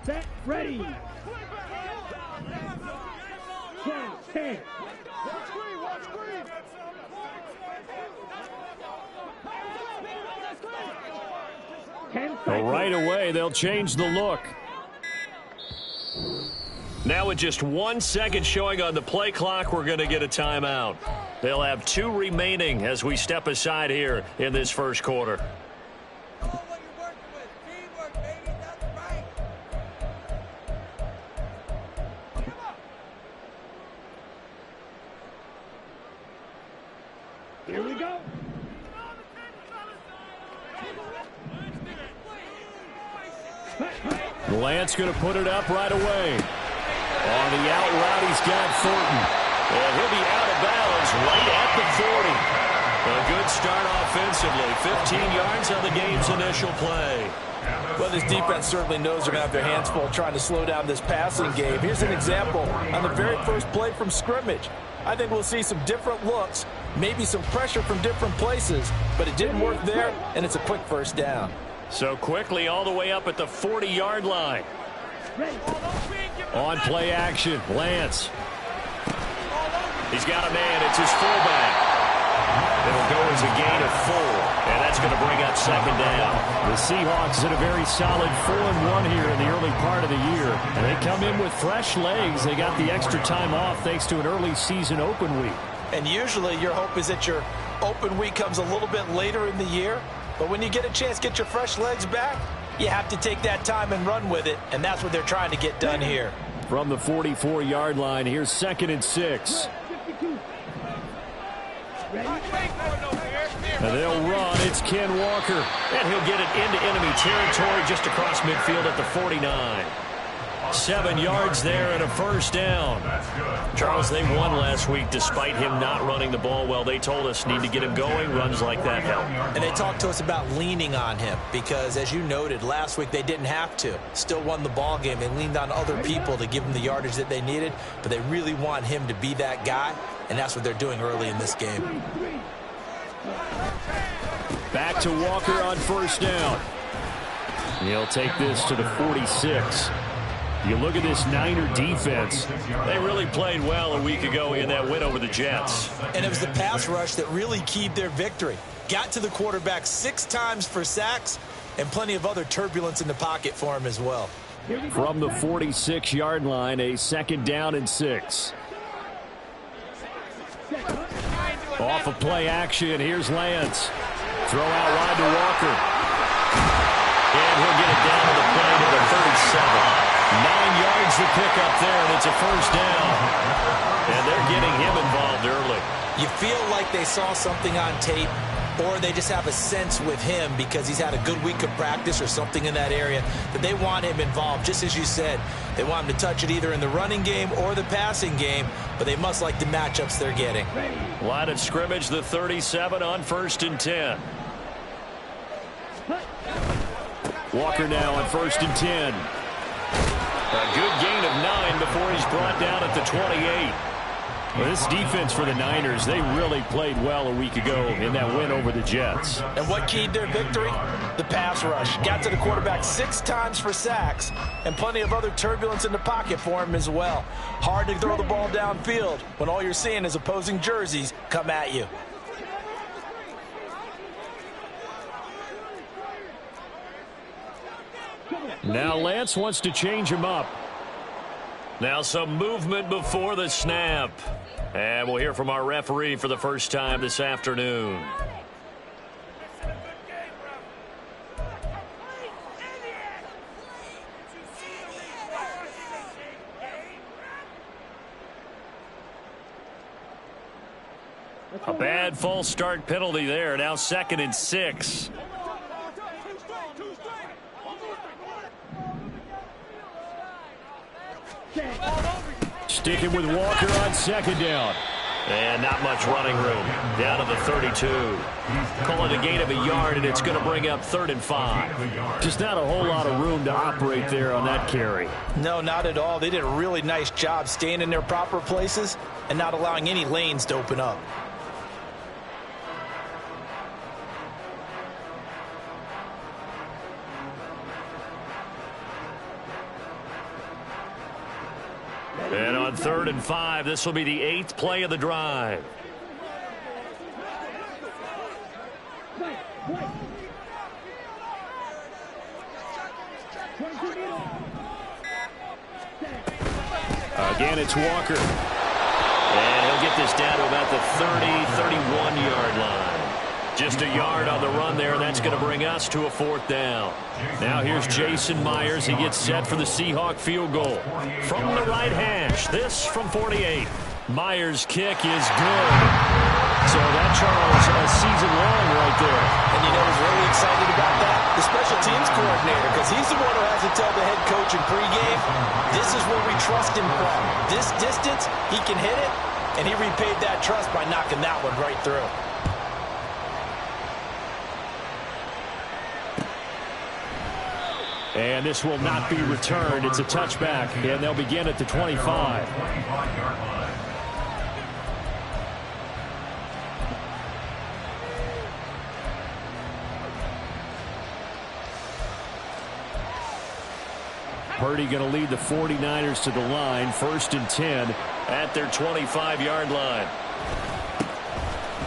Set, ready. 10. Well, right away, they'll change the look. Now with just 1 second showing on the play clock, we're going to get a timeout. They'll have 2 remaining as we step aside here in this first quarter. Here we go. Lance going to put it up right away. On the out route, he's got Thornton. And he'll be out of bounds right at the 40. A good start offensively. 15 yards on the game's initial play. Well, this defense certainly knows they're going to have their hands full trying to slow down this passing game. Here's an example on the very first play from scrimmage. I think we'll see some different looks, maybe some pressure from different places, but it didn't work there, and it's a quick first down. So quickly all the way up at the 40-yard line. On play action, Lance. He's got a man. It's his fullback. It'll go as a gain of 4, and that's going to bring up second down. The Seahawks had a very solid 4-1 here in the early part of the year, and they come in with fresh legs. They got the extra time off thanks to an early season open week. And usually your hope is that your open week comes a little bit later in the year. But when you get a chance to get your fresh legs back, you have to take that time and run with it, and that's what they're trying to get done here. From the 44-yard line, here's 2nd and 6. And they'll run. It's Ken Walker. And he'll get it into enemy territory just across midfield at the 49. 7 yards there and a first down. Charles, they won last week despite him not running the ball well. They told us need to get him going. Runs like that help. And they talked to us about leaning on him because, as you noted, last week they didn't have to. Still won the ball game. They leaned on other people to give them the yardage that they needed, but they really want him to be that guy, and that's what they're doing early in this game. Back to Walker on first down. He'll take this to the 46. You look at this Niner defense. They really played well a week ago in that win over the Jets. And it was the pass rush that really keyed their victory. Got to the quarterback 6 times for sacks and plenty of other turbulence in the pocket for him as well. From the 46-yard line, a 2nd down and 6. Off of play action, here's Lance. Throw out wide to Walker. And he'll get it down to the play to the 37. 9 yards to pick up there, and it's a first down. And they're getting him involved early. You feel like they saw something on tape, or they just have a sense with him because he's had a good week of practice or something in that area that they want him involved. Just as you said, they want him to touch it either in the running game or the passing game, but they must like the matchups they're getting. Line of scrimmage, the 37 on 1st and 10. Walker now on 1st and 10. A good gain of 9 before he's brought down at the 28. Well, this defense for the Niners, they really played well a week ago in that win over the Jets. And what keyed their victory? The pass rush. Got to the quarterback 6 times for sacks and plenty of other turbulence in the pocket for him as well. Hard to throw the ball downfield when all you're seeing is opposing jerseys come at you. Now Lance wants to change him up. Now some movement before the snap. And we'll hear from our referee for the first time this afternoon. A bad false start penalty there. Now 2nd and 6. Sticking with Walker on 2nd down. And not much running room. Down to the 32. Call it a gain of a yard, and it's going to bring up 3rd and 5. Just not a whole lot of room to operate there on that carry. No, not at all. They did a really nice job staying in their proper places and not allowing any lanes to open up. And on 3rd and 5, this will be the 8th play of the drive. Again, it's Walker. And he'll get this down to about the 30, 31-yard line. Just a yard on the run there, and that's going to bring us to a 4th down. Now here's Jason Myers. He gets set for the Seahawk field goal. From the right hash, this from 48. Myers' kick is good. So that, Charles, a season long right there. And you know who's really excited about that? The special teams coordinator, because he's the one who has to tell the head coach in pregame, this is where we trust him from. This distance, he can hit it, and he repaid that trust by knocking that one right through. And this will not be returned. It's a touchback, and they'll begin at the 25. Purdy going to lead the 49ers to the line. 1st and 10 at their 25-yard line.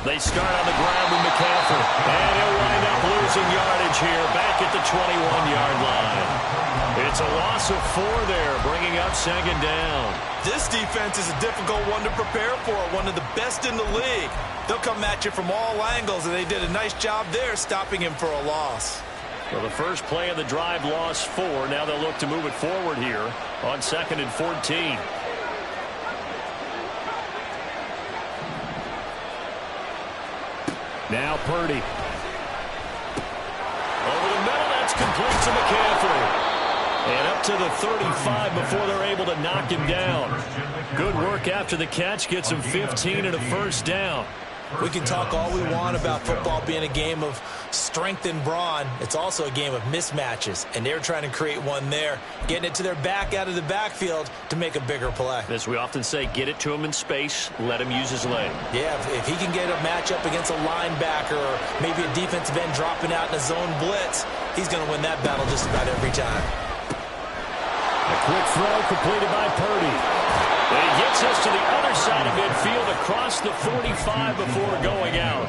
They start on the ground with McCaffrey. And he'll wind up losing yardage here back at the 21-yard line. It's a loss of 4 there, bringing up 2nd down. This defense is a difficult one to prepare for, one of the best in the league. They'll come at you from all angles, and they did a nice job there stopping him for a loss. Well, the first play of the drive lost 4. Now they'll look to move it forward here on 2nd and 14. Now Purdy. Over the middle, that's complete to McCaffrey. And up to the 35 before they're able to knock him down. Good work after the catch. Gets him 15 and a 1st down. We can talk all we want about football being a game of strength and brawn. It's also a game of mismatches, and they're trying to create one there, getting it to their back out of the backfield to make a bigger play. As we often say, get it to him in space, let him use his leg. Yeah, if he can get a matchup against a linebacker or maybe a defensive end dropping out in a zone blitz, he's going to win that battle just about every time. A quick throw completed by Purdy. And he gets us to the other side of midfield across the 45 before going out.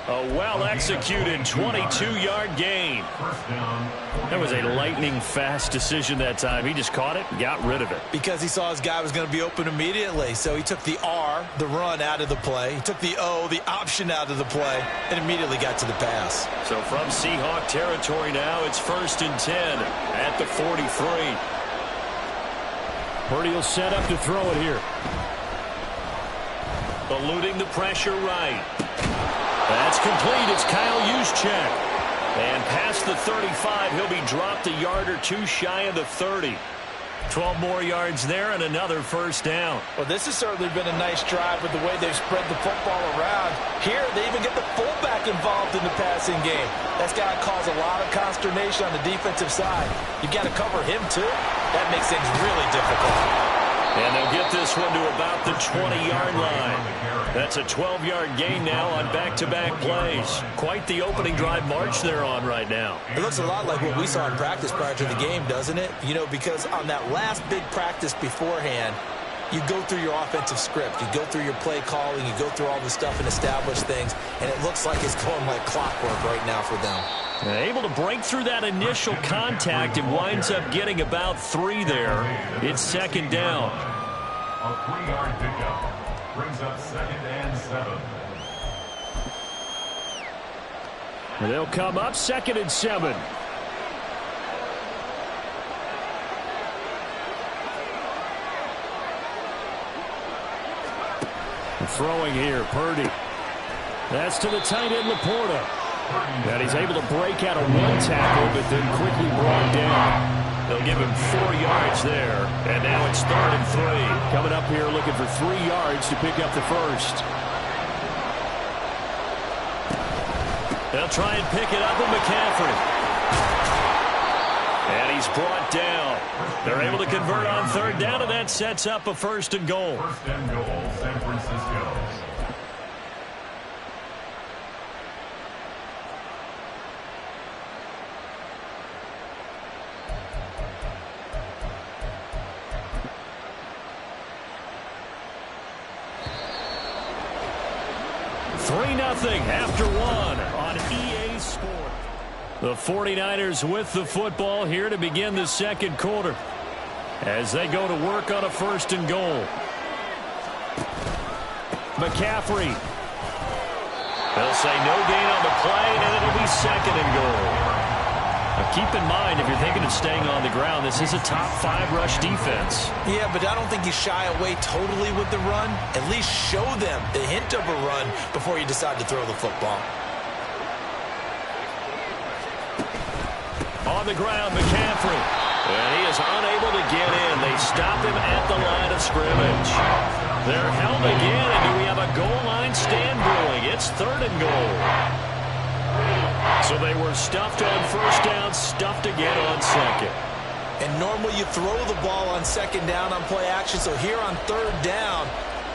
A well-executed 22-yard gain. That was a lightning-fast decision that time. He just caught it and got rid of it. Because he saw his guy was going to be open immediately. So he took the R, the run, out of the play. He took the O, the option, out of the play, and immediately got to the pass. So from Seahawk territory now, it's 1st and 10 at the 43. Purdy will set up to throw it here. Eluding the pressure right. That's complete. It's Kyle Juszczyk. And past the 35, he'll be dropped a yard or 2 shy of the 30. 12 more yards there and another 1st down. Well, this has certainly been a nice drive with the way they've spread the football around. Here, they even get the fullback involved in the passing game. That's got to cause a lot of consternation on the defensive side. You've got to cover him, too. That makes things really difficult. And they'll get this one to about the 20-yard line. That's a 12-yard gain now on back-to-back plays. Quite the opening drive march they're on right now. It looks a lot like what we saw in practice prior to the game, doesn't it? You know, because on that last big practice beforehand, you go through your offensive script. You go through your play calling. You go through all the stuff and establish things. And it looks like it's going like clockwork right now for them. Able to break through that initial contact and winds up getting about 3 there. It's 2nd down. A 3-yard pickup brings up 2nd and 7. They'll come up 2nd and 7. Throwing here, Purdy. That's to the tight end, Laporta. And he's able to break out a 1 tackle, but then quickly brought down. They'll give him 4 yards there, and now it's 3rd and 3. Coming up here looking for 3 yards to pick up the 1st. They'll try and pick it up with McCaffrey. And he's brought down. They're able to convert on 3rd down, and that sets up a 1st and goal. 1st and goal, San Francisco. after one on EA Sport. The 49ers with the football here to begin the second quarter as they go to work on a 1st and goal. McCaffrey. They'll say no gain on the play, and it'll be 2nd and goal. Now keep in mind, if you're thinking of staying on the ground, this is a top 5 rush defense. Yeah, but I don't think you shy away totally with the run. At least show them the hint of a run before you decide to throw the football. On the ground, McCaffrey. And he is unable to get in. They stop him at the line of scrimmage. They're held again, and do we have a goal line stand brewing? It's 3rd and goal. So they were stuffed on 1st down, stuffed again on 2nd. And normally you throw the ball on 2nd down on play action. So here on 3rd down,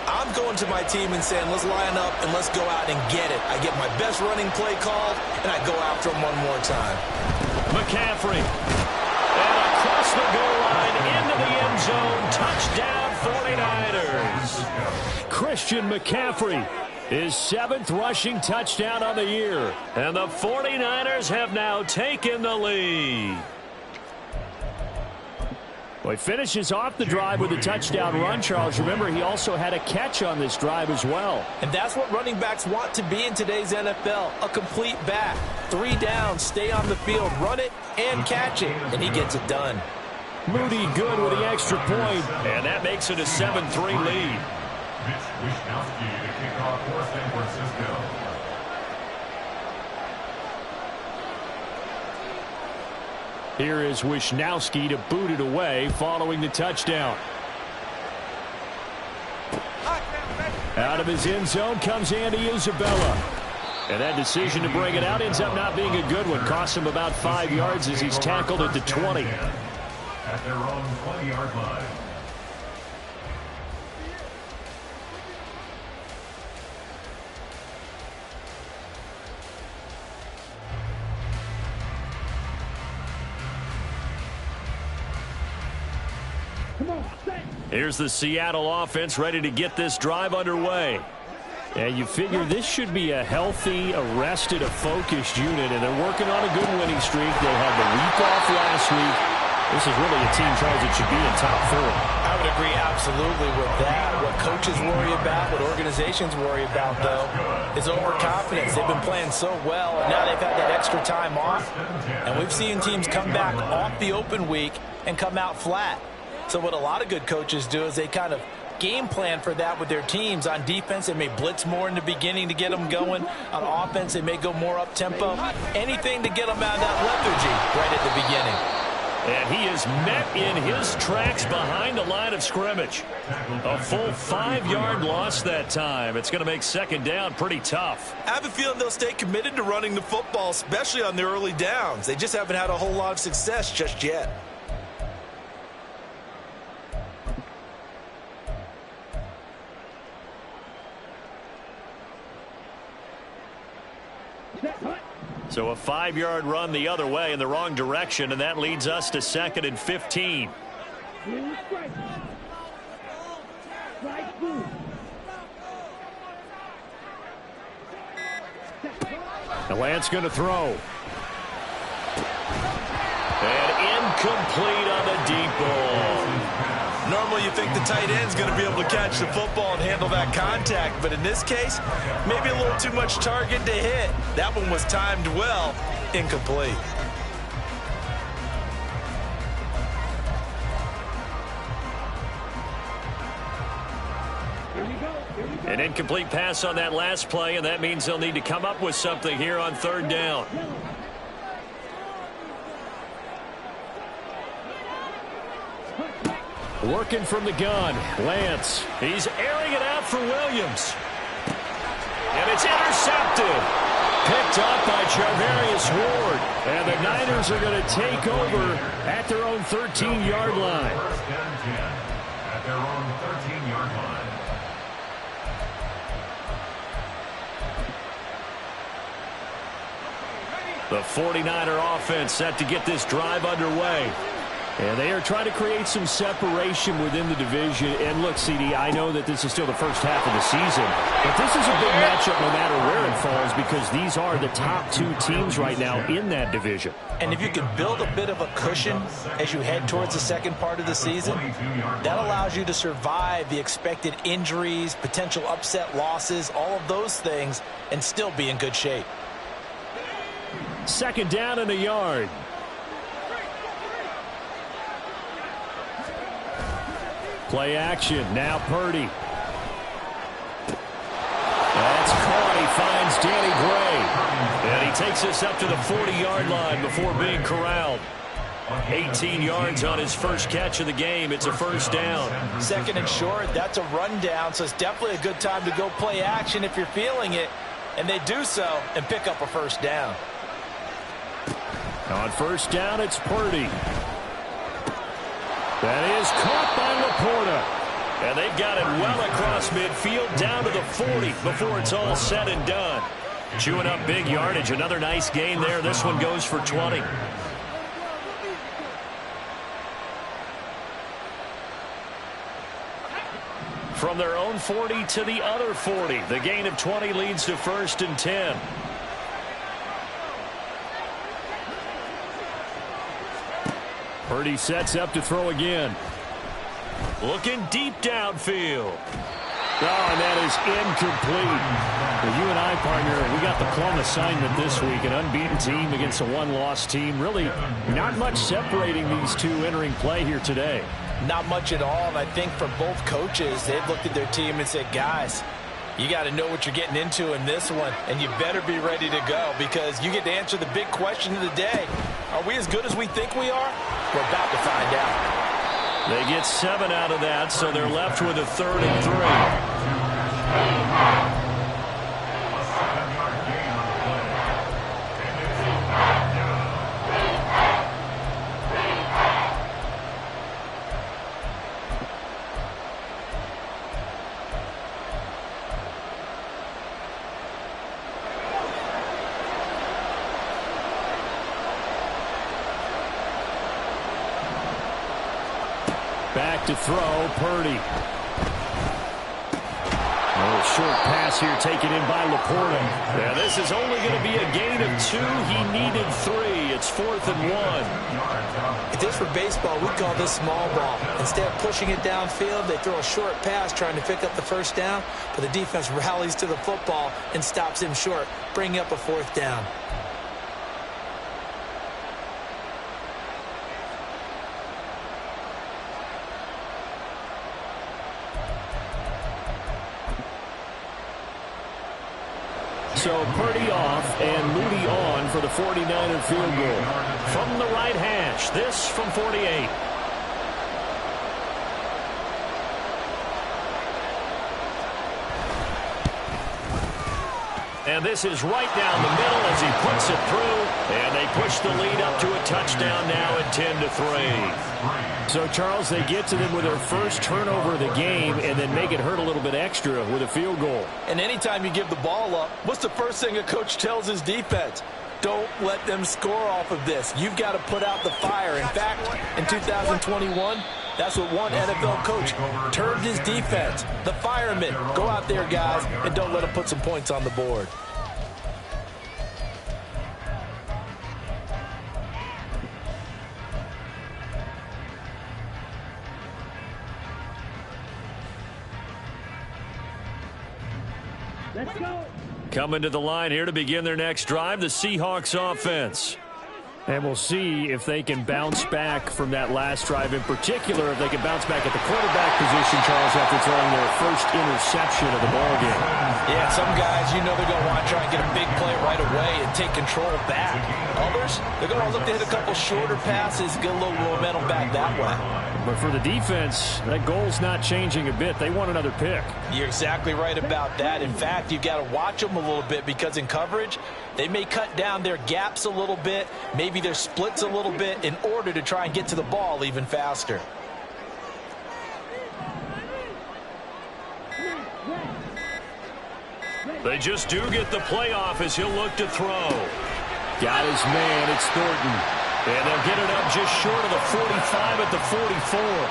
I'm going to my team and saying, let's line up and let's go out and get it. I get my best running play called, and I go after him one more time. McCaffrey. And across the goal line into the end zone. Touchdown 49ers. Christian McCaffrey. His 7th rushing touchdown on the year. And the 49ers have now taken the lead. Well, he finishes off the drive with a touchdown run, Charles. Remember, he also had a catch on this drive as well. And that's what running backs want to be in today's NFL, a complete back. 3 downs, stay on the field, run it, and catch it. And he gets it done. Moody good with the extra point. And that makes it a 7-3 lead. Mitch Wishnowsky to kick off for San Francisco. Here is Wishnowsky to boot it away following the touchdown. Out of his end zone comes Andy Isabella. And that decision to bring it out ends up not being a good one. Costs him about 5 yards as he's tackled at the 20. At their own 20-yard line. Here's the Seattle offense ready to get this drive underway. And you figure this should be a healthy, a focused unit, and they're working on a good winning streak. They had the week off last week. This is really a team, Charles, that should be in top 4. I would agree absolutely with that. What coaches worry about, what organizations worry about, though, is overconfidence. They've been playing so well, and now they've had that extra time off. And we've seen teams come back off the open week and come out flat. So what a lot of good coaches do is they kind of game plan for that with their teams. On defense, they may blitz more in the beginning to get them going. On offense, they may go more up-tempo. Anything to get them out of that lethargy right at the beginning. And he is met in his tracks behind the line of scrimmage. A full 5-yard loss that time. It's going to make 2nd down pretty tough. I have a feeling they'll stay committed to running the football, especially on their early downs. They just haven't had a whole lot of success just yet. So a 5-yard run the other way in the wrong direction, and that leads us to 2nd and 15. The Lance going to throw. And incomplete on the deep ball. Normally you think the tight end's going to be able to catch the football and handle that contact, but in this case, maybe a little too much target to hit. That one was timed well. Incomplete. An incomplete pass on that last play, and that means they'll need to come up with something here on 3rd down. Working from the gun, Lance. He's airing it out for Williams. And it's intercepted. Picked up by Charvarius Ward. And the Niners are going to take over at their own 13-yard line. 1st and 10 at their own 13-yard line. The 49er offense set to get this drive underway. And they are trying to create some separation within the division. And look, CD, I know that this is still the first half of the season, but this is a big matchup no matter where it falls because these are the top two teams right now in that division. And if you can build a bit of a cushion as you head towards the second part of the season, that allows you to survive the expected injuries, potential upset losses, all of those things, and still be in good shape. Second down and a yard. Play action. Now Purdy. That's caught. He finds Danny Gray. And he takes us up to the 40-yard line before being corralled. 18 yards on his first catch of the game. It's a first down. Second and short, that's a rundown, so it's definitely a good time to go play action if you're feeling it. And they do so and pick up a first down. On first down, it's Purdy. That is caught by Laporta. And they've got it well across midfield down to the 40 before it's all said and done. Chewing up big yardage. Another nice gain there. This one goes for 20. From their own 40 to the other 40. The gain of 20 leads to first and 10. Purdy sets up to throw again. Looking deep downfield. Oh, and that is incomplete. Well, you and I, partner, we got the plum assignment this week. An unbeaten team against a one-loss team. Really not much separating these two entering play here today. Not much at all, and I think for both coaches, they've looked at their team and said, guys, you got to know what you're getting into in this one, and you better be ready to go because you get to answer the big question of the day. Are we as good as we think we are? We're about to find out. They get 7 out of that, so they're left with a 3rd and 3. Back to throw, Purdy. A short pass here taken in by Laporta. Now this is only going to be a gain of 2. He needed 3. It's 4th and 1. If this were baseball, we'd call this small ball. Instead of pushing it downfield, they throw a short pass trying to pick up the first down, but the defense rallies to the football and stops him short, bringing up a 4th down. So Purdy off and Moody on for the 49er field goal. From the right hash, this from 48. And this is right down the middle as he puts it through. And they push the lead up to a touchdown now at 10-3. So, Charles, they get to them with their first turnover of the game and then make it hurt a little bit extra with a field goal. And anytime you give the ball up, what's the first thing a coach tells his defense? Don't let them score off of this. You've got to put out the fire. In fact, in 2021, that's what one NFL coach termed his defense. The firemen. Go out there, guys, and don't let them put some points on the board. Let's go. Coming to the line here to begin their next drive, the Seahawks offense. And we'll see if they can bounce back from that last drive. In particular, if they can bounce back at the quarterback position, Charles, after throwing their first interception of the ballgame. Yeah, some guys, you know they're going to want to try and get a big play right away and take control back. Others, they're going to look to hit a couple shorter passes, get a little momentum back that way. But for the defense, that goal's not changing a bit. They want another pick. You're exactly right about that. In fact, you've got to watch them a little bit because in coverage, they may cut down their gaps a little bit, maybe their splits a little bit in order to try and get to the ball even faster. They just do get the playoff as he'll look to throw. Got his man. It's Thornton. And they'll get it up just short of the 45 at the 44.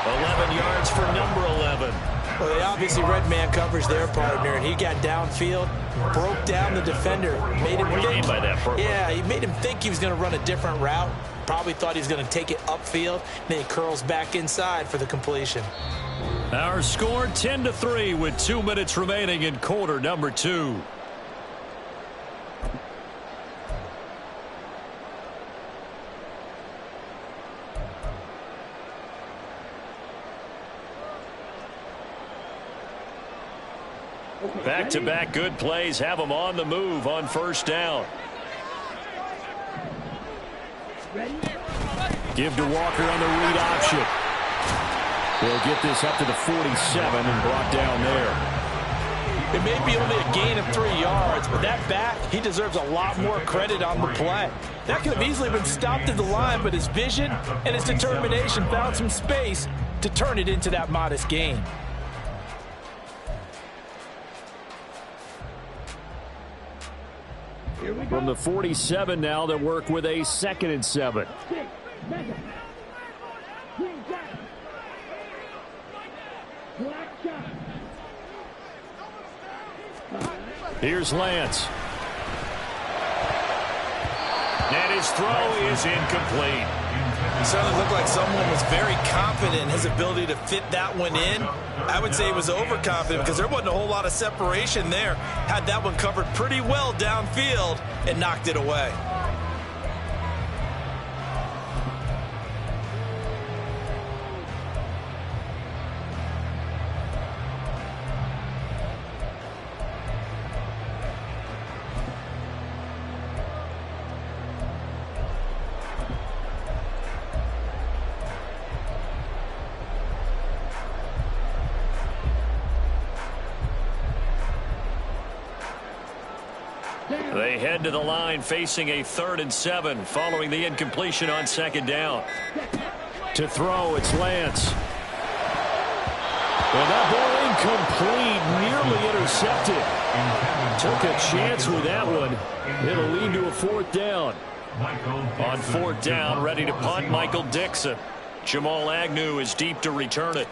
11 yards for number 11. Well, they obviously read man coverage their partner, and he got downfield, broke down the defender. Made him What do you mean by that? Yeah, he made him think he was going to run a different route. Probably thought he was going to take it upfield. Then he curls back inside for the completion. Our score 10-3 with 2 minutes remaining in quarter number 2. Back-to-back good plays have them on the move on first down. Give to Walker on the read option. They'll get this up to the 47 and brought down there. It may be only a gain of 3 yards, but that back, he deserves a lot more credit on the play. That could have easily been stopped at the line, but his vision and his determination found some space to turn it into that modest gain. From the 47 now, they work with a 2nd and 7. Here's Lance. And his throw is incomplete. It certainly looked like someone was very confident in his ability to fit that one in. I would say he was overconfident because there wasn't a whole lot of separation there. Had that one covered pretty well downfield and knocked it away. They head to the line facing a 3rd and 7 following the incompletion on 2nd down. To throw, it's Lance. And that ball incomplete, nearly intercepted. Took a chance with that one. It'll lead to a 4th down. On 4th down, ready to punt, Michael Dixon. Jamal Agnew is deep to return it.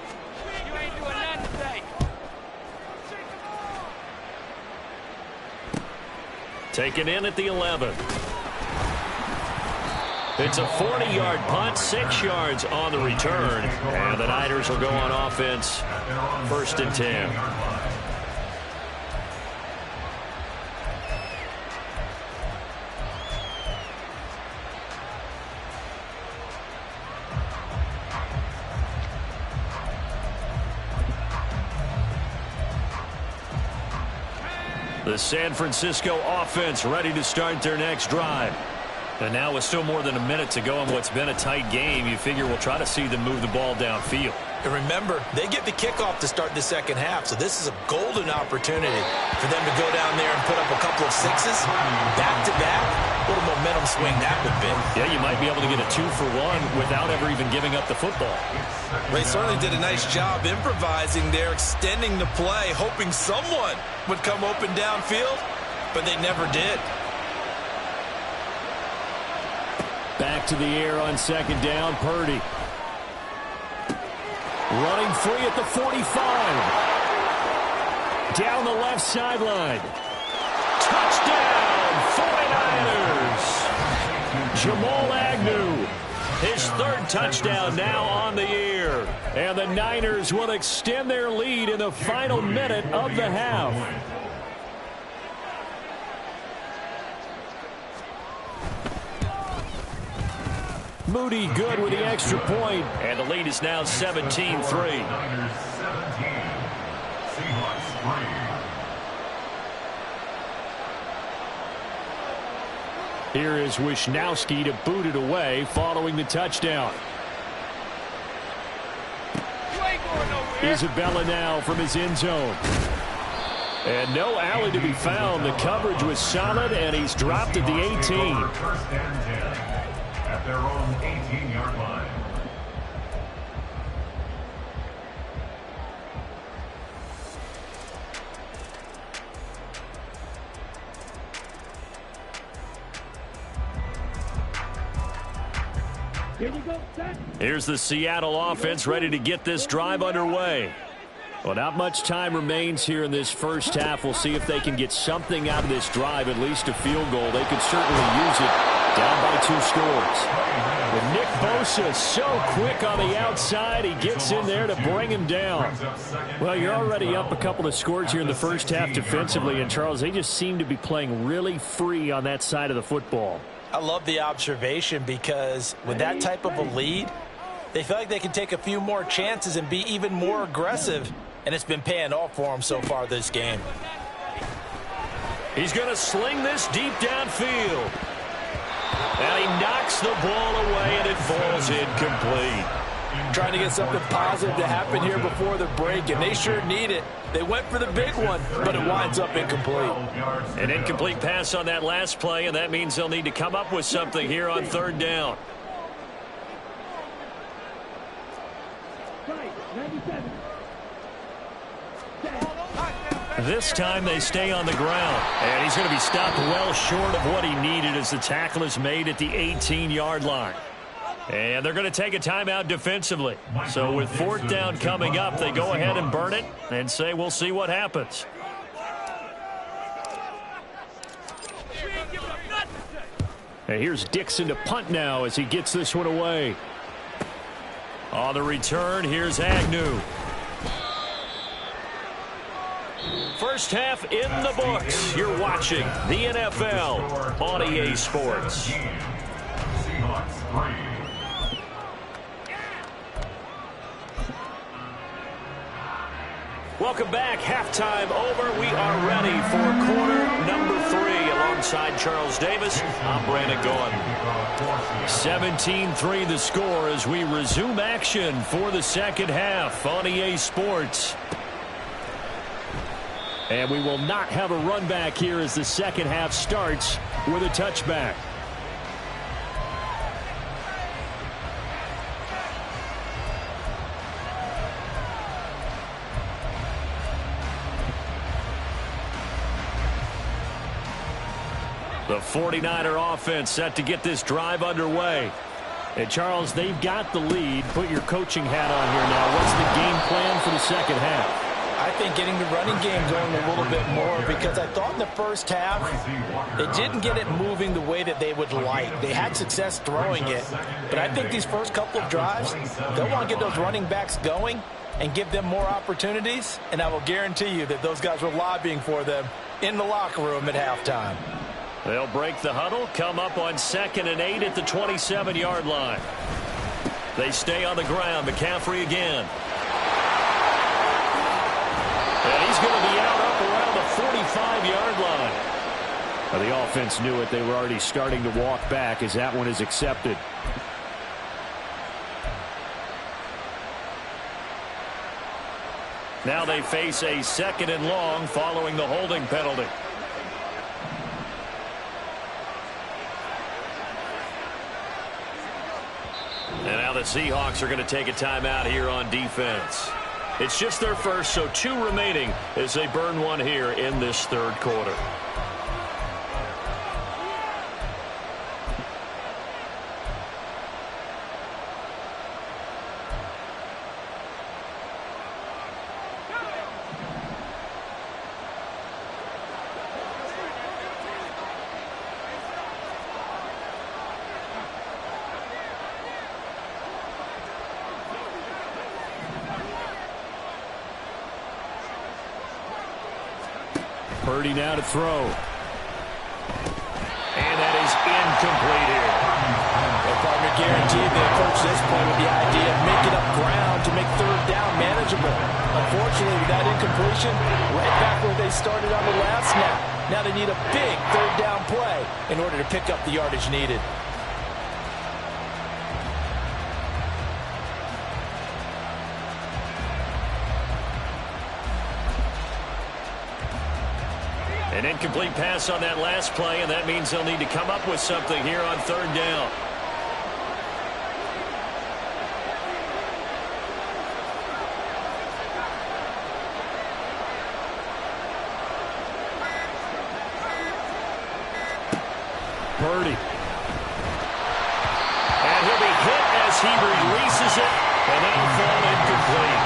Taken in at the 11. It's a 40-yard punt, 6 yards on the return. And the Niners will go on offense, 1st and 10. The San Francisco offense ready to start their next drive. And now with still more than a minute to go in what's been a tight game, you figure we'll try to see them move the ball downfield. And remember, they get the kickoff to start the second half, so this is a golden opportunity for them to go down there and put up a couple of sixes back-to-back. What a momentum swing that would be. Yeah, you might be able to get a 2-for-1 without ever even giving up the football. They certainly did a nice job improvising there, extending the play, hoping someone would come open downfield, but they never did. Back to the air on 2nd down, Purdy. Running free at the 45. Down the left sideline. Touchdown, 49ers. Jamal Agnew. His 3rd touchdown now on the year. And the Niners will extend their lead in the final minute of the half. Moody good with the extra point. And the lead is now 17-3. Niners 17. Seahawks 3. Here is Wisnowski to boot it away following the touchdown. Isabella now from his end zone. And no alley to be found. The coverage was solid, and he's dropped at the 18. 1st and 10 at their own 18-yard line. Here's the Seattle offense ready to get this drive underway. Well, not much time remains here in this first half. We'll see if they can get something out of this drive, at least a field goal. They could certainly use it, down by 2 scores. But Nick Bosa so quick on the outside. He gets in there to bring him down. Well, you're already up a couple of scores here in the first half defensively. And, Charles, they just seem to be playing really free on that side of the football. I love the observation because with that type of a lead, they feel like they can take a few more chances and be even more aggressive. And it's been paying off for him so far this game. He's going to sling this deep downfield. And he knocks the ball away, and it falls incomplete. Trying to get something positive to happen here before the break, and they sure need it. They went for the big one, but it winds up incomplete. An incomplete pass on that last play, and that means they'll need to come up with something here on 3rd down. This time they stay on the ground. And he's going to be stopped well short of what he needed as the tackle is made at the 18-yard line. And they're going to take a timeout defensively. So with 4th down coming up, they go ahead and burn it and say we'll see what happens. And here's Dixon to punt now as he gets this one away. On the return, here's Agnew. First half in the books. You're watching the NFL on EA Sports. Seahawks 3. Welcome back. Halftime over. We are ready for quarter number 3. Alongside Charles Davis, I'm Brandon Gaughan. 17-3 the score as we resume action for the second half on EA Sports. And we will not have a run back here as the second half starts with a touchback. The 49er offense set to get this drive underway. And, Charles, they've got the lead. Put your coaching hat on here now. What's the game plan for the second half? I think getting the running game going a little bit more because I thought in the first half they didn't get it moving the way that they would like. They had success throwing it, but I think these first couple of drives, they'll want to get those running backs going and give them more opportunities, and I will guarantee you that those guys were lobbying for them in the locker room at halftime. They'll break the huddle, come up on 2nd and 8 at the 27-yard line. They stay on the ground. McCaffrey again. And he's going to be out up around the 45-yard line. Well, the offense knew it. They were already starting to walk back as that one is accepted. Now they face a 2nd and long following the holding penalty. And now the Seahawks are going to take a timeout here on defense. It's just their first, so 2 remaining as they burn one here in this 3rd quarter. Purdy now to throw. And that is incomplete here. Well, partner, guaranteed they approach this play with the idea of making up ground to make 3rd down manageable. Unfortunately, with that incompletion, right back where they started on the last snap. Now they need a big 3rd down play in order to pick up the yardage needed. An incomplete pass on that last play, and that means they'll need to come up with something here on 3rd down. Purdy. And he'll be hit as he receiver releases it, and that'll fall incomplete.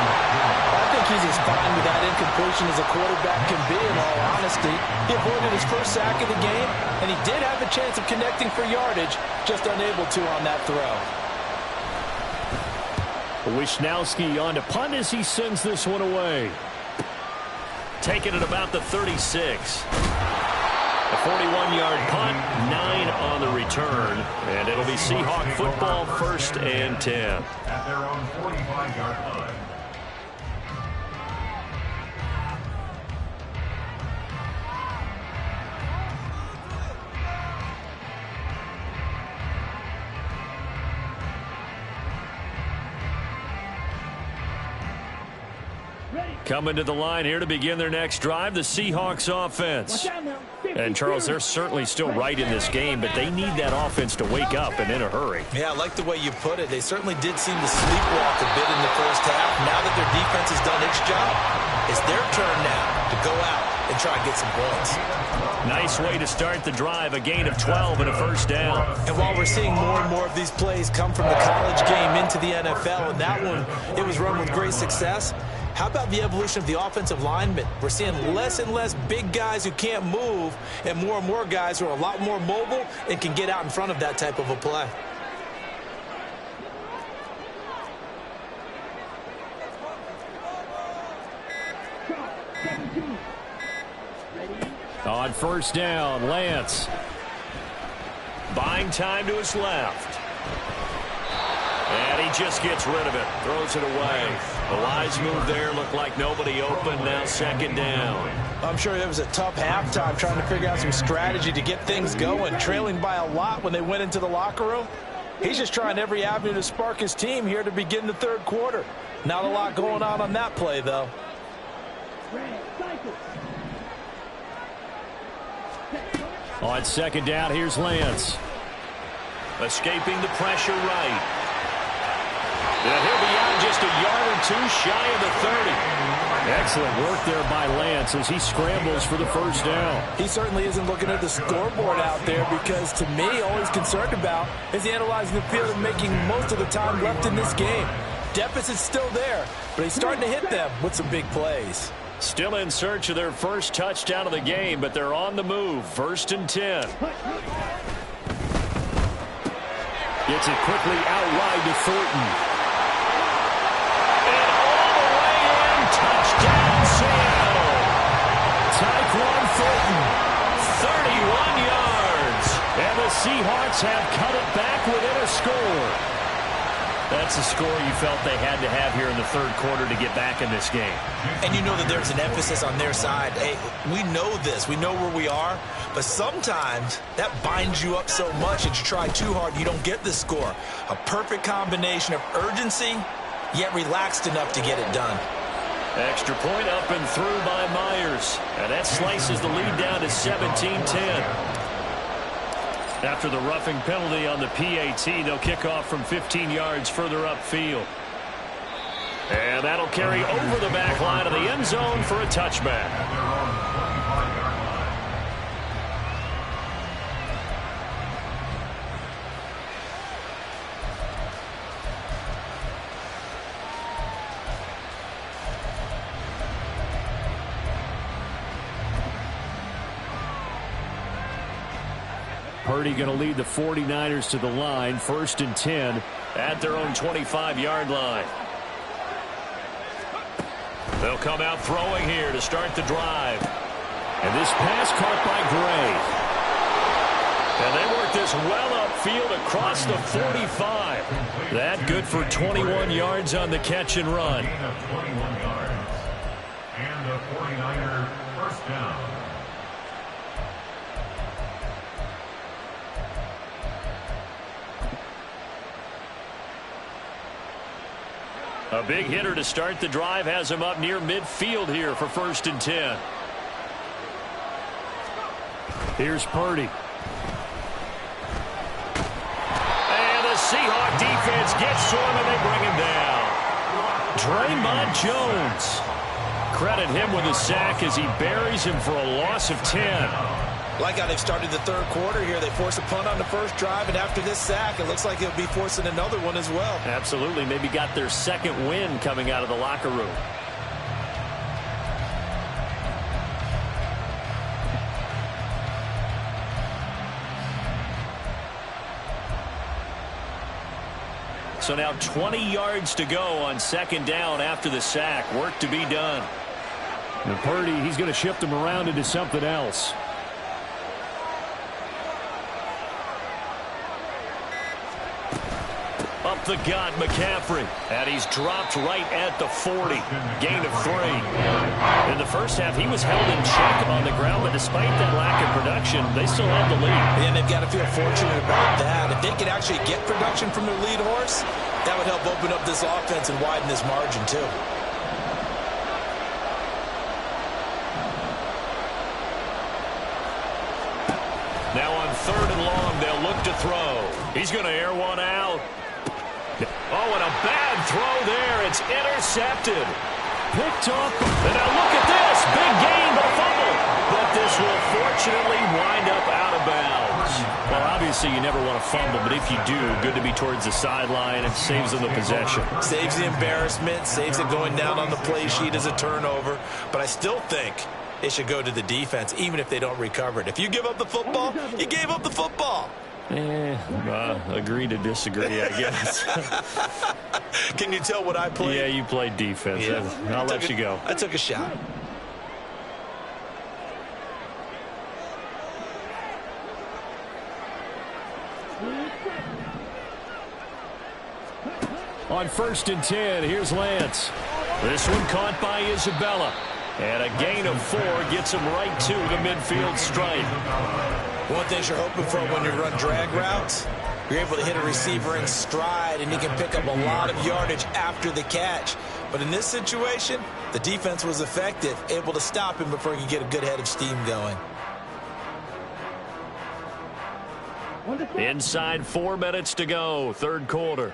I think he's as fine with that incompletion as a quarterback can be, in all honesty. He avoided his first sack of the game, and he did have a chance of connecting for yardage, just unable to on that throw. Wisnowski on to punt as he sends this one away. Taken at about the 36. A 41-yard punt, 9 on the return, and it'll be Seahawk football, 1st and 10. At their own 45-yard line. Coming to the line here to begin their next drive, the Seahawks offense. And, Charles, they're certainly still right in this game, but they need that offense to wake up and in a hurry. Yeah, I like the way you put it. They certainly did seem to sleepwalk a bit in the first half. Now that their defense has done its job, it's their turn now to go out and try and get some points. Nice way to start the drive, a gain of 12 and a 1st down. And while we're seeing more and more of these plays come from the college game into the NFL, and that one, it was run with great success, how about the evolution of the offensive linemen? We're seeing less and less big guys who can't move and more guys who are a lot more mobile and can get out in front of that type of a play. On 1st down, Lance. Buying time to his left. And he just gets rid of it. Throws it away. The wise move there. Looked like nobody open. Now 2nd down. I'm sure it was a tough halftime trying to figure out some strategy to get things going. Trailing by a lot when they went into the locker room. He's just trying every avenue to spark his team here to begin the 3rd quarter. Not a lot going on that play, though. On 2nd down, here's Lance. Escaping the pressure right. And he'll be out just a yard or 2 shy of the 30. Excellent work there by Lance as he scrambles for the 1st down. He certainly isn't looking at the scoreboard out there because, to me, all he's concerned about is analyzing the field and making most of the time left in this game. Deficit's still there, but he's starting to hit them with some big plays. Still in search of their first touchdown of the game, but they're on the move. 1st and 10. Gets it quickly out wide to Thornton. And all the way in. Touchdown, Seattle. Tyquan Thornton. 31 yards. And the Seahawks have cut it back within a score. That's the score you felt they had to have here in the 3rd quarter to get back in this game. And you know that there's an emphasis on their side. Hey, we know this. We know where we are. But sometimes that binds you up so much that you try too hard, you don't get the score. A perfect combination of urgency, yet relaxed enough to get it done. Extra point up and through by Myers. And that slices the lead down to 17-10. After the roughing penalty on the PAT, they'll kick off from 15 yards further upfield. And that'll carry over the back line of the end zone for a touchback. Purdy going to lead the 49ers to the line. 1st and 10 at their own 25-yard line. They'll come out throwing here to start the drive. And this pass caught by Gray. And they work this well upfield across the 45. That good for 21 yards on the catch and run. 21 yards. And the 49er 1st down. A big hitter to start the drive has him up near midfield here for 1st and 10. Here's Purdy. And the Seahawk defense gets to him and they bring him down. Draymond Jones. Credit him with a sack as he buries him for a loss of 10. Like how they've started the third quarter here. They force a punt on the first drive, and after this sack, it looks like they'll be forcing another one as well. Absolutely. Maybe got their second win coming out of the locker room. So now 20 yards to go on second down after the sack. Work to be done. And Purdy, he's going to shift him around into something else. Up the gut, McCaffrey. And he's dropped right at the 40. Gain of 3. In the first half, he was held in check on the ground, but despite that lack of production, they still have the lead. And they've got to feel fortunate about that. If they could actually get production from their lead horse, that would help open up this offense and widen this margin, too. Now on third and long, they'll look to throw. He's going to air one out. Oh, and a bad throw there. It's intercepted. Picked up. And now look at this. Big gain, but fumble. But this will fortunately wind up out of bounds. Well, obviously you never want to fumble, but if you do, good to be towards the sideline and saves them the possession. Saves the embarrassment, saves it going down on the play sheet as a turnover. But I still think it should go to the defense, even if they don't recover it. If you give up the football, you gave up the football. Agree to disagree, I guess. Can you tell what I played? Yeah, you played defense. Yeah. I'll let you go. I took a shot. On 1st and 10, here's Lance. This one caught by Isabella. And a gain of 4 gets him right to the midfield stripe. One thing you're hoping for when you run drag routes, you're able to hit a receiver in stride, and he can pick up a lot of yardage after the catch. But in this situation, the defense was effective, able to stop him before he could get a good head of steam going. Inside 4 minutes to go, third quarter.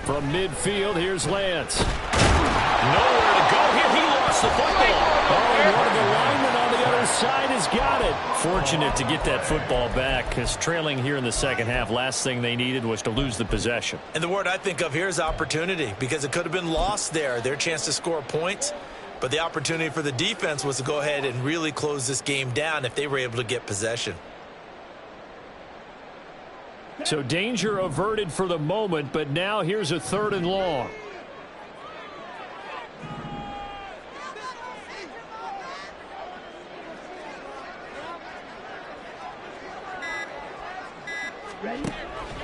From midfield, here's Lance. Nowhere to go here. He lost the football. Oh, and one of the linemen on the other side has got it. Fortunate to get that football back, because trailing here in the second half, last thing they needed was to lose the possession. And the word I think of here is opportunity, because it could have been lost there, their chance to score points. But the opportunity for the defense was to go ahead and really close this game down if they were able to get possession. So danger averted for the moment, but now here's a 3rd and long.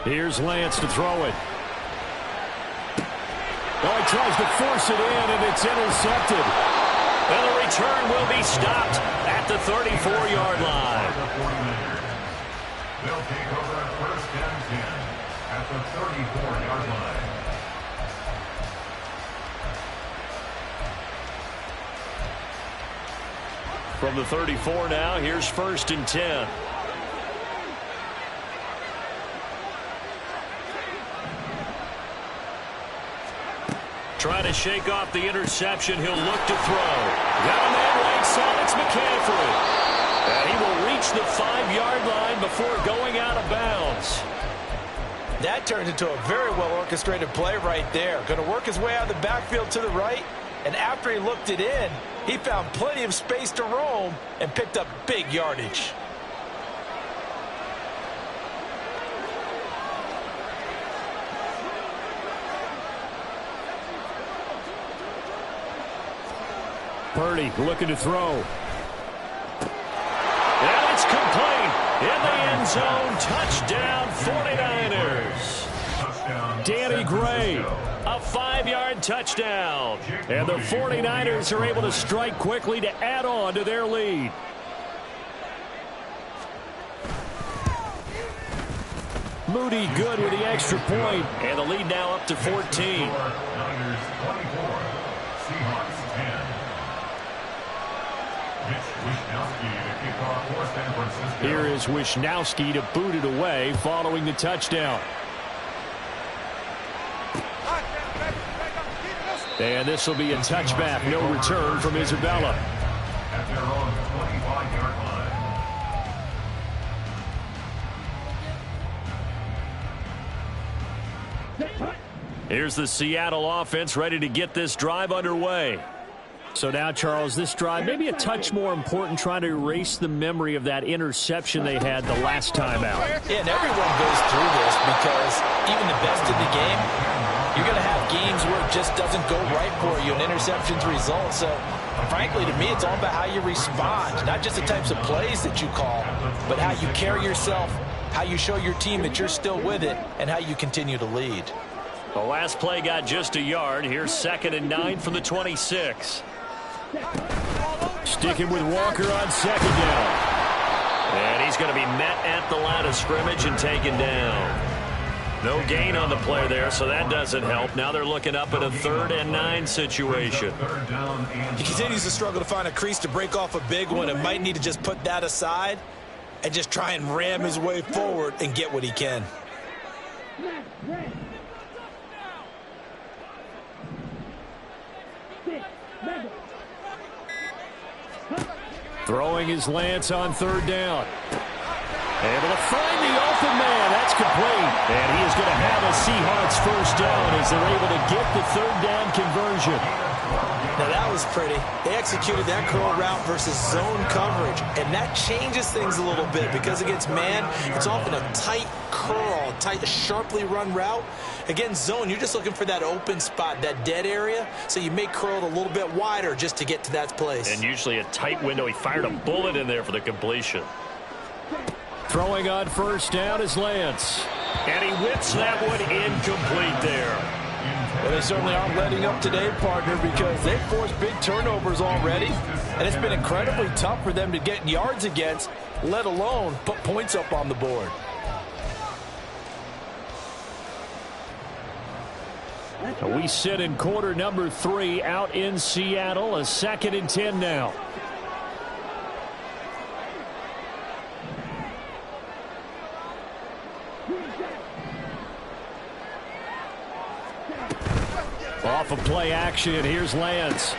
Here's Lance to throw it. Oh, he tries to force it in, and it's intercepted. And the return will be stopped at the 34-yard line. They'll take over 1st and 10 at the 34-yard line. From the 34 now, here's 1st and 10. Trying to shake off the interception. He'll look to throw. Got a man right side. It's McCaffrey. And he will reach the 5-yard line before going out of bounds. That turned into a very well-orchestrated play right there. Going to work his way out of the backfield to the right. And after he looked it in, he found plenty of space to roam and picked up big yardage. Purdy looking to throw. And it's complete. In the end zone. Touchdown 49ers. Touchdown. Danny Gray. A 5-yard touchdown. And the 49ers are able to strike quickly to add on to their lead. Moody good with the extra point. And the lead now up to 14. Niners 24. Seahawks 10. Wishnowski to kick off for San Francisco. Here is Wishnowski to boot it away following the touchdown. And this will be a touchback. No return from Isabella. At their own 25-yard line. Here's the Seattle offense ready to get this drive underway. So now, Charles, this drive maybe a touch more important, trying to erase the memory of that interception they had the last time out. Yeah, and everyone goes through this because even the best in the game, you're going to have games where it just doesn't go right for you, and interceptions result. So, frankly, to me, it's all about how you respond, not just the types of plays that you call, but how you carry yourself, how you show your team that you're still with it, and how you continue to lead. The last play got just a yard. Here's 2nd and 9 from the 26. Sticking with Walker on 2nd down. And he's going to be met at the line of scrimmage and taken down. No gain on the play there, so that doesn't help. Now they're looking up at a 3rd and 9 situation. He continues to struggle to find a crease to break off a big one and might need to just put that aside and just try and ram his way forward and get what he can. Throwing his Lance on 3rd down. Able to find the open man. That's complete. And he is going to have a Seahawks first down as they're able to get the 3rd down conversion. Now that was pretty. They executed that curl route versus zone coverage, and that changes things a little bit because against man, it's often a tight curl, tight, sharply run route. Against zone, you're just looking for that open spot, that dead area, so you may curl it a little bit wider just to get to that place. And usually a tight window. He fired a bullet in there for the completion. Throwing on 1st down is Lance. And he whips that one incomplete there. Well, they certainly aren't letting up today, partner, because they've forced big turnovers already, and it's been incredibly tough for them to get yards against, let alone put points up on the board. We sit in quarter number 3 out in Seattle. A 2nd and 10 now. Off of play action, here's Lance.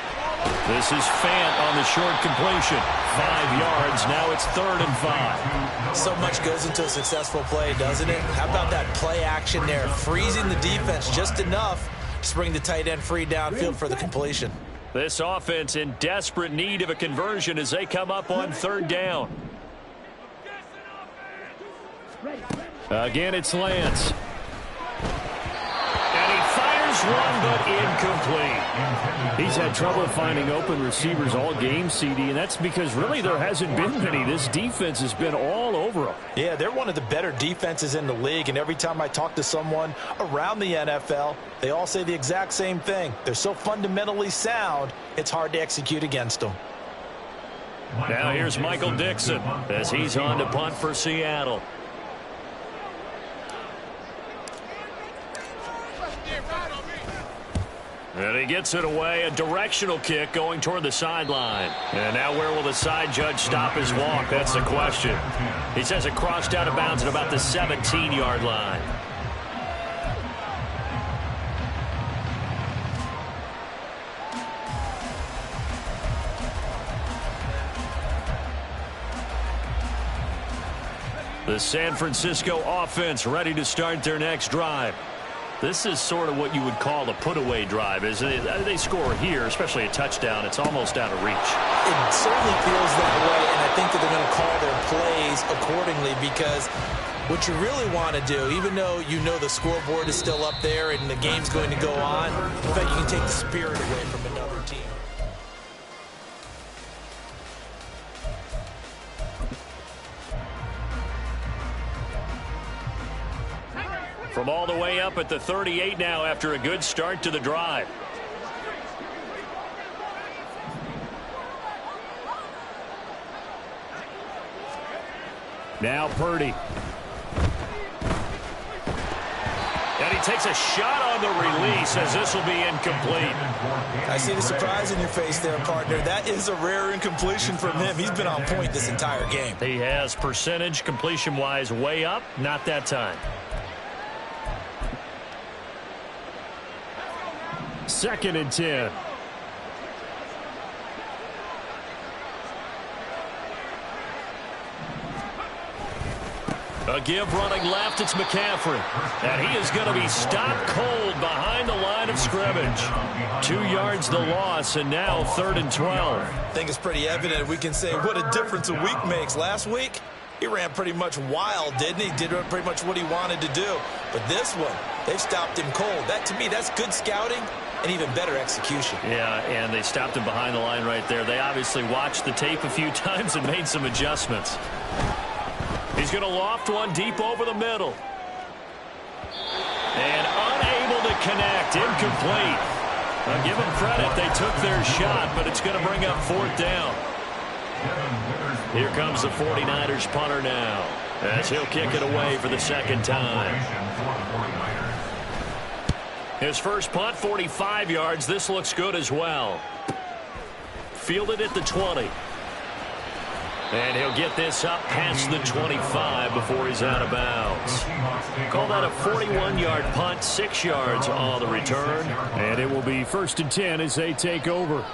This is Fant on the short completion. 5 yards, now it's 3rd and 5. So much goes into a successful play, doesn't it? How about that play action there? Freezing the defense just enough to bring the tight end free downfield for the completion. This offense in desperate need of a conversion as they come up on 3rd down. Again, it's Lance. And he fires one, but incomplete. He's had trouble finding open receivers all game, CD, and that's because really there hasn't been many. This defense has been all over them. Yeah, they're one of the better defenses in the league, and every time I talk to someone around the NFL, they all say the exact same thing. They're so fundamentally sound, it's hard to execute against them. Now here's Michael Dixon as he's on to punt for Seattle. And he gets it away, a directional kick going toward the sideline. And now where will the side judge stop his walk? That's the question. He says it crossed out of bounds at about the 17-yard line. The San Francisco offense ready to start their next drive. This is sort of what you would call a put-away drive. As they score here, especially a touchdown, it's almost out of reach. It certainly feels that way, and I think that they're going to call their plays accordingly because what you really want to do, even though you know the scoreboard is still up there and the game's going to go on, in fact, you can take the spirit away from another team. From all the way up at the 38 now after a good start to the drive. Now Purdy. And he takes a shot on the release as this will be incomplete. I see the surprise in your face there, partner. That is a rare incompletion from him. He's been on point this entire game. He has percentage completion-wise way up, not that time. 2nd and 10. A give running left, it's McCaffrey. And he is going to be stopped cold behind the line of scrimmage. 2 yards the loss, and now 3rd and 12. I think it's pretty evident we can say what a difference a week makes. Last week, he ran pretty much wild, didn't he? Did pretty much what he wanted to do. But this one, they've stopped him cold. That, to me, that's good scouting and even better execution. Yeah, and they stopped him behind the line right there. They obviously watched the tape a few times and made some adjustments. He's going to loft one deep over the middle. And unable to connect. Incomplete. I'll give them credit. They took their shot, but it's going to bring up 4th down. Here comes the 49ers punter now, as he'll kick it away for the 2nd time. His first punt, 45 yards. This looks good as well. Fielded at the 20. And he'll get this up past the 25 before he's out of bounds. Call that a 41-yard punt, 6 yards on the return. And it will be 1st and 10 as they take over.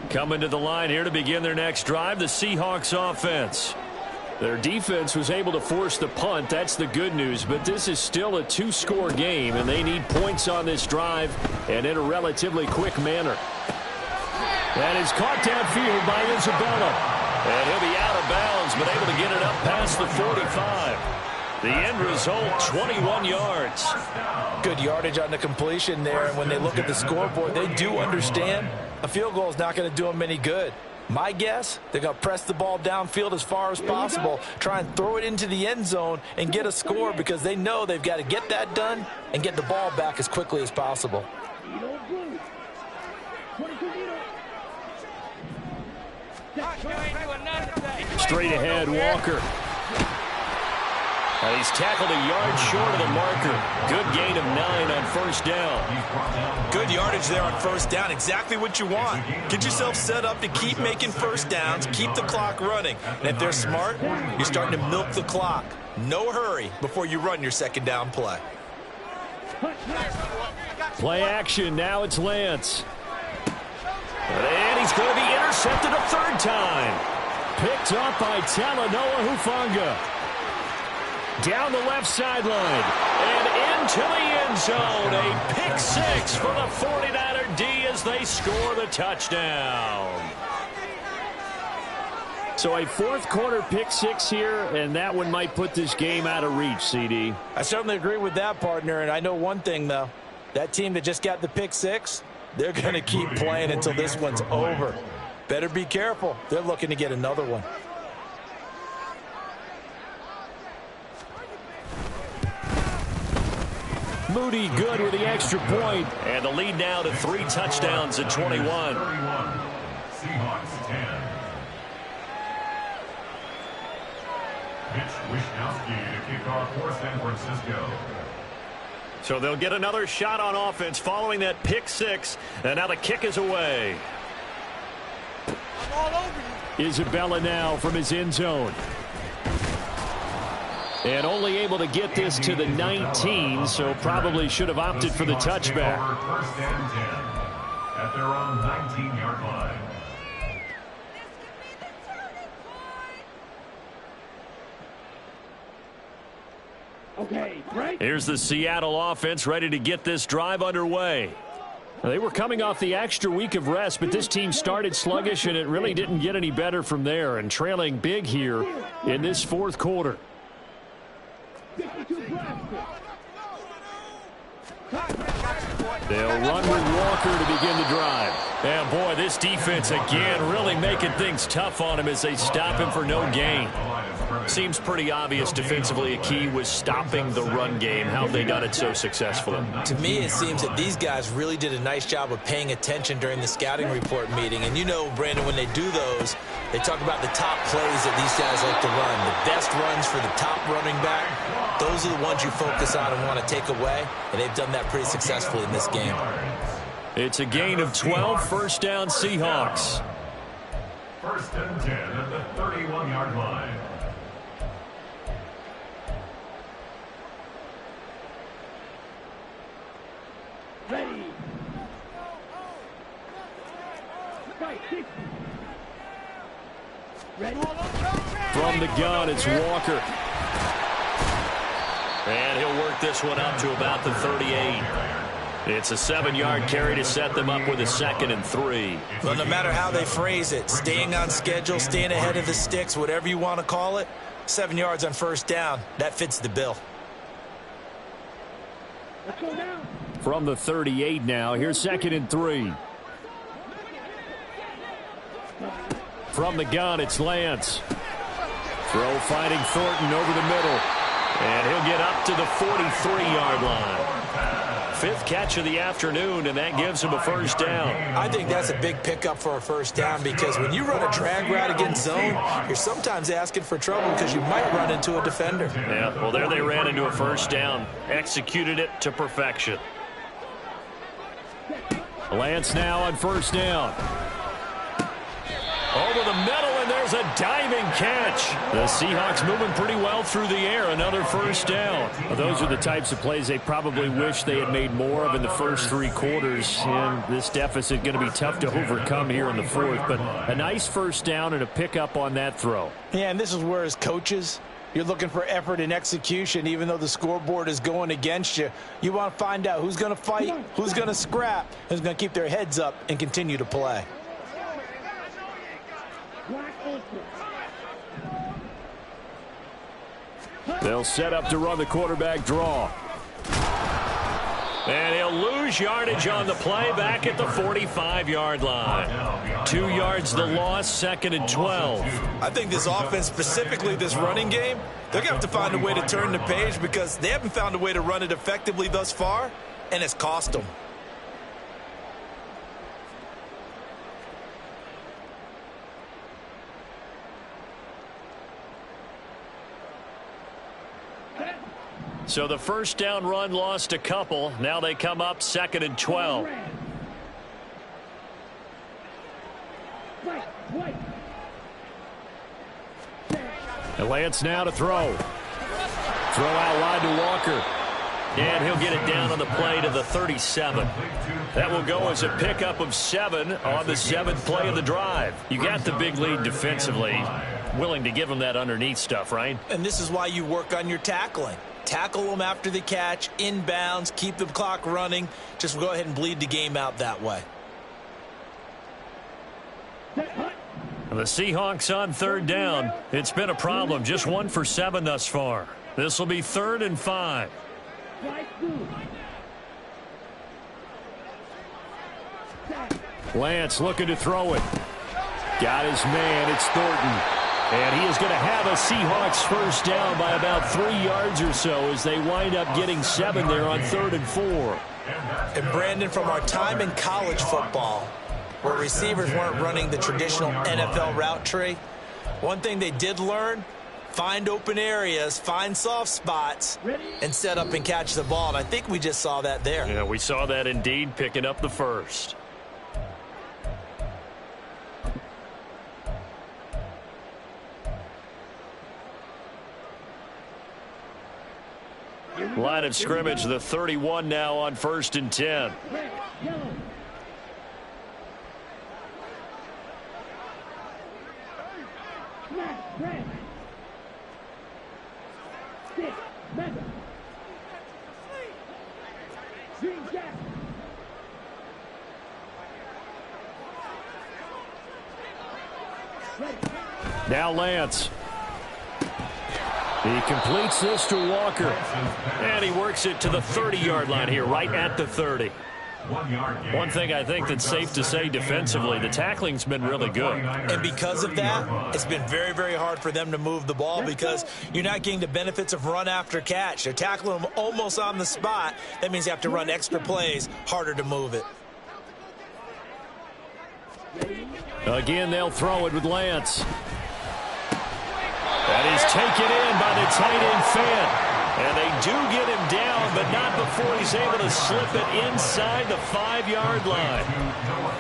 Coming to the line here to begin their next drive, the Seahawks offense. Their defense was able to force the punt. That's the good news. But this is still a 2-score game, and they need points on this drive and in a relatively quick manner. That is caught downfield by Isabella. And he'll be out of bounds, but able to get it up past the 45. The end result, 21 yards. Good yardage on the completion there. And when they look at the scoreboard, they do understand a field goal is not going to do them any good. My guess, they're going to press the ball downfield as far as possible, try and throw it into the end zone and get a score because they know they've got to get that done and get the ball back as quickly as possible. Straight ahead, Walker. And he's tackled a yard short of the marker. Good gain of 9 on 1st down. Good yardage there on 1st down. Exactly what you want. Get yourself set up to keep making 1st downs, keep the clock running. And if they're smart, you're starting to milk the clock. No hurry before you run your 2nd down play. Play action. Now it's Lance. And he's going to be intercepted a 3rd time. Picked up by Talanoa Hufanga. Down the left sideline. And into the end zone. A pick 6 for the 49er D as they score the touchdown. So a 4th quarter pick 6 here, and that one might put this game out of reach, CD. I certainly agree with that, partner. And I know one thing, though. That team that just got the pick 6, they're going to keep playing until this one's over. Better be careful. They're looking to get another one. Moody good with the extra point. And the lead now to 3 touchdowns at 21. Seahawks 10. Mitch Wishnowsky to kick off for San Francisco. So they'll get another shot on offense following that pick 6. And now the kick is away. Isabella now from his end zone. And only able to get this to the 19, so probably should have opted for the touchback. 1st and 10 at their own 19-yard line. Okay, right. Here's the Seattle offense ready to get this drive underway. They were coming off the extra week of rest, but this team started sluggish, and it really didn't get any better from there, and trailing big here in this 4th quarter. They'll run with Walker to begin the drive. And boy, this defense again really making things tough on him as they stop him for no gain. Seems pretty obvious defensively a key was stopping the run game. How have they done it so successfully? To me, it seems that these guys really did a nice job of paying attention during the scouting report meeting. And you know, Brandon, when they do those, they talk about the top plays that these guys like to run. The best runs for the top running back. Those are the ones you focus on and want to take away. And they've done that pretty successfully in this game. It's a gain of 12, 1st down Seahawks. First and 10 at the 31-yard line. Ready. Ready. From the gun, it's Walker. And he'll work this one up to about the 38. It's a 7-yard carry to set them up with a 2nd and 3. Well, no matter how they phrase it, staying on schedule, staying ahead of the sticks, whatever you want to call it, 7 yards on first down, that fits the bill. Let's go down. From the 38 now, here's 2nd and 3. From the gun, it's Lance. Throw finding Thornton over the middle. And he'll get up to the 43-yard line. 5th catch of the afternoon, and that gives him a first down. I think that's a big pickup for a first down because when you run a drag route against zone, you're sometimes asking for trouble because you might run into a defender. Yeah, well, there they ran into a first down. Executed it to perfection. Lance now on first down. Over the middle, and there's a diving catch. The Seahawks moving pretty well through the air. Another first down. Well, those are the types of plays they probably wish they had made more of in the first 3 quarters. And this deficit going to be tough to overcome here in the 4th. But a nice first down and a pickup on that throw. Yeah, and this is where as coaches, you're looking for effort and execution. Even though the scoreboard is going against you, you want to find out who's going to fight, who's going to scrap, who's going to keep their heads up and continue to play. They'll set up to run the quarterback draw. And he'll lose yardage on the play back at the 45-yard line. 2 yards the loss, 2nd and 12. I think this offense, specifically this running game, they're going to have to find a way to turn the page because they haven't found a way to run it effectively thus far, and it's cost them. So the first down run lost a couple. Now they come up 2nd and 12. And Lance now to throw. Throw out wide to Walker. And he'll get it down on the play to the 37. That will go as a pickup of 7 on the 7th play of the drive. You got the big lead defensively. Willing to give them that underneath stuff, right? And this is why you work on your tackling. Tackle them after the catch, inbounds, keep the clock running. Just go ahead and bleed the game out that way. The Seahawks on 3rd down. It's been a problem. Just 1 for 7 thus far. This will be 3rd and 5. Lance looking to throw it. Got his man. It's Thornton. And he is going to have a Seahawks first down by about 3 yards or so as they wind up getting 7 there on 3rd and 4. And Brandon, from our time in college football, where receivers weren't running the traditional NFL route tree, one thing they did learn, find open areas, find soft spots, and set up and catch the ball. And I think we just saw that there. Yeah, we saw that indeed, picking up the first. Line of scrimmage, the 31 now on 1st and 10. Now Lance. He completes this to Walker. And he works it to the 30-yard line here, right at the 30. One thing I think that's safe to say defensively, the tackling's been really good. And because of that, it's been very, very hard for them to move the ball because you're not getting the benefits of run after catch. They're tackling them almost on the spot. That means you have to run extra plays, harder to move it. Again, they'll throw it with Lance. That is taken in by the tight end Fant. And they do get him down, but not before he's able to slip it inside the 5-yard line.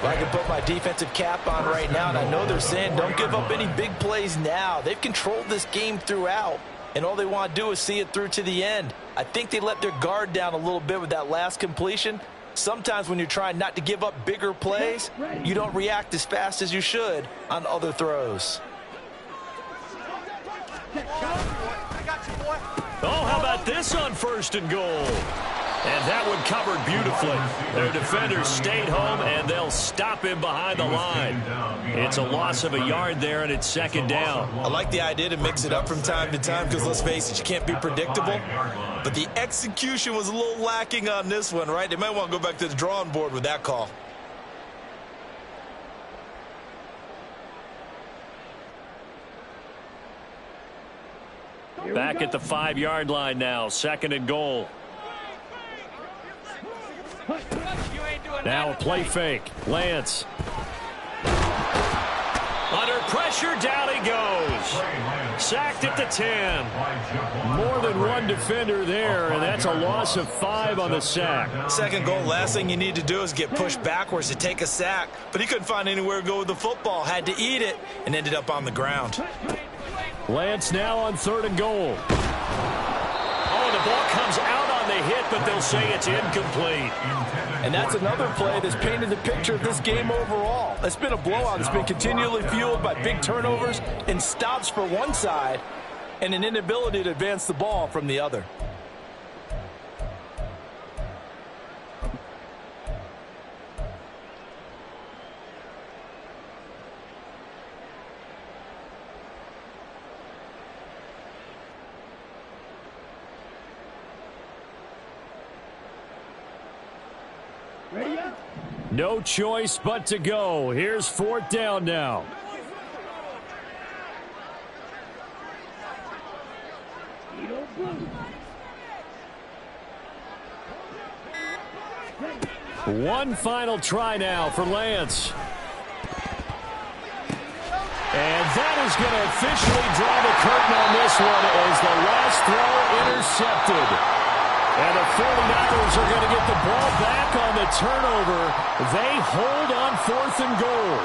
Well, I can put my defensive cap on right now, and I know they're saying don't give up any big plays now. They've controlled this game throughout, and all they want to do is see it through to the end. I think they let their guard down a little bit with that last completion. Sometimes when you're trying not to give up bigger plays, you don't react as fast as you should on other throws. Oh, how about this on 1st and goal? And that one covered beautifully. Their defenders stayed home, and they'll stop him behind the line. It's a loss of a yard there, and it's 2nd down. I like the idea to mix it up from time to time because, let's face it, you can't be predictable. But the execution was a little lacking on this one, right? They might want to go back to the drawing board with that call. Back at the 5-yard line now, 2nd and goal. Now a play fake. Lance. Under pressure, down he goes. Sacked at the 10. More than one defender there, and that's a loss of 5 on the sack. 2nd goal, last thing you need to do is get pushed backwards to take a sack. But he couldn't find anywhere to go with the football. Had to eat it and ended up on the ground. Lance now on 3rd and goal. Oh, the ball comes out on the hit, but they'll say it's incomplete. And that's another play that's painted the picture of this game overall. It's been a blowout. It's been continually fueled by big turnovers and stops for one side and an inability to advance the ball from the other. Ready up. No choice but to go. Here's 4th down now. One final try now for Lance. And that is going to officially draw the curtain on this one as the last throw intercepted. And the 49ers are going to get the ball back on the turnover. They hold on 4th and goal.